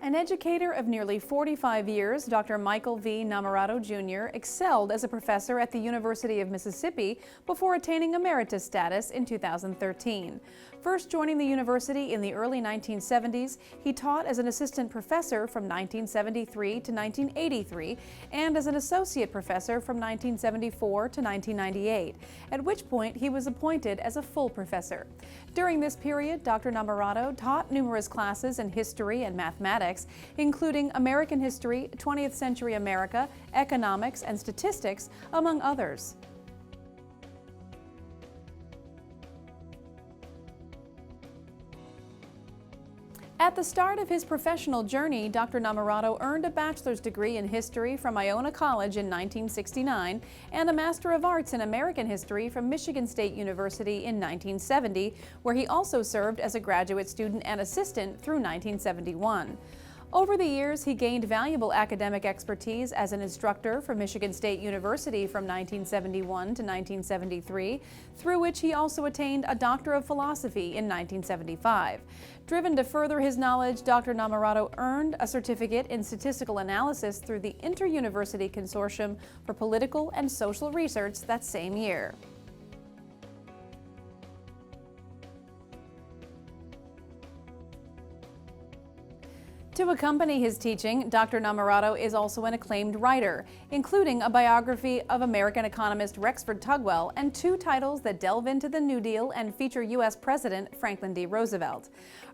An educator of nearly 45 years, Dr. Michael V. Namorato Jr. excelled as a professor at the University of Mississippi before attaining emeritus status in 2013. First joining the university in the early 1970s, he taught as an assistant professor from 1973 to 1983 and as an associate professor from 1974 to 1998, at which point he was appointed as a full professor. During this period, Dr. Namorato taught numerous classes in history and mathematics, including American history, 20th century America, economics, and statistics, among others. At the start of his professional journey, Dr. Namorato earned a bachelor's degree in history from Iona College in 1969 and a Master of Arts in American History from Michigan State University in 1970, where he also served as a graduate student and assistant through 1971. Over the years, he gained valuable academic expertise as an instructor from Michigan State University from 1971 to 1973, through which he also attained a Doctor of Philosophy in 1975. Driven to further his knowledge, Dr. Namorato earned a certificate in statistical analysis through the Inter-University Consortium for Political and Social Research that same year. To accompany his teaching, Dr. Namorato is also an acclaimed writer, including a biography of American economist Rexford Tugwell and two titles that delve into the New Deal and feature U.S. President Franklin D. Roosevelt.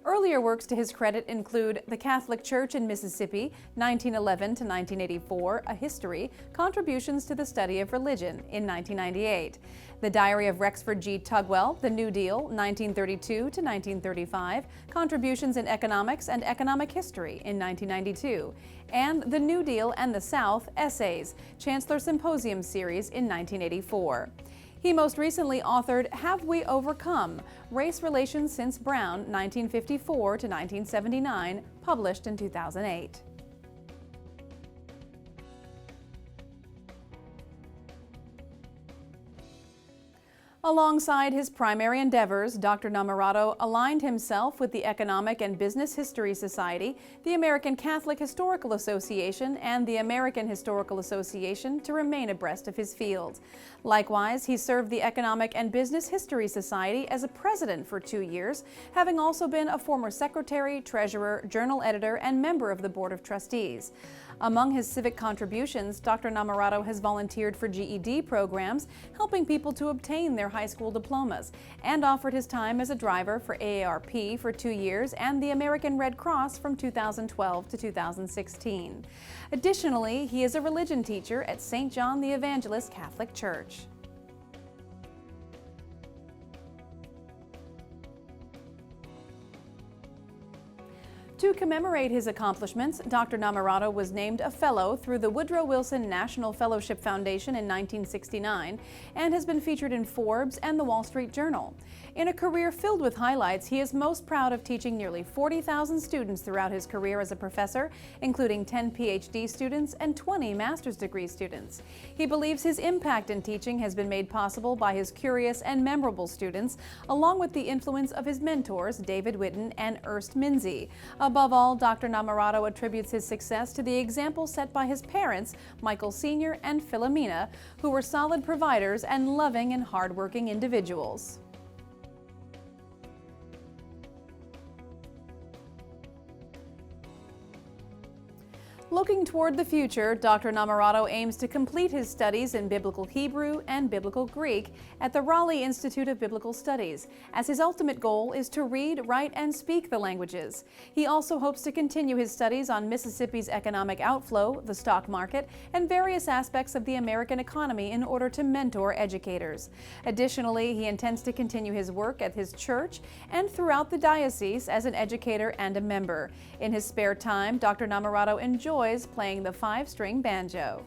Earlier works to his credit include The Catholic Church in Mississippi, 1911 to 1984, A History, Contributions to the Study of Religion, in 1998. The Diary of Rexford G. Tugwell, The New Deal, 1932 to 1935, Contributions in Economics and Economic History, in 1992, and The New Deal and the South, Essays, Chancellor Symposium Series, in 1984. He most recently authored Have We Overcome? Race Relations Since Brown, 1954 to 1979, published in 2008. Alongside his primary endeavors, Dr. Namorato aligned himself with the Economic and Business History Society, the American Catholic Historical Association, and the American Historical Association to remain abreast of his field. Likewise, he served the Economic and Business History Society as a president for 2 years, having also been a former secretary, treasurer, journal editor, and member of the Board of Trustees. Among his civic contributions, Dr. Namorato has volunteered for GED programs, helping people to obtain their high school diplomas, and offered his time as a driver for AARP for 2 years and the American Red Cross from 2012 to 2016. Additionally, he is a religion teacher at St. John the Evangelist Catholic Church. To commemorate his accomplishments, Dr. Namorato was named a Fellow through the Woodrow Wilson National Fellowship Foundation in 1969 and has been featured in Forbes and the Wall Street Journal. In a career filled with highlights, he is most proud of teaching nearly 40,000 students throughout his career as a professor, including 10 PhD students and 20 master's degree students. He believes his impact in teaching has been made possible by his curious and memorable students, along with the influence of his mentors, David Witten and Ernst Minzy. Above all, Dr. Namorato attributes his success to the example set by his parents, Michael Sr. and Philomena, who were solid providers and loving and hardworking individuals. Looking toward the future, Dr. Namorato aims to complete his studies in Biblical Hebrew and Biblical Greek at the Raleigh Institute of Biblical Studies, as his ultimate goal is to read, write, and speak the languages. He also hopes to continue his studies on Mississippi's economic outflow, the stock market, and various aspects of the American economy in order to mentor educators. Additionally, he intends to continue his work at his church and throughout the diocese as an educator and a member. In his spare time, Dr. Namorato enjoys playing the 5-string banjo.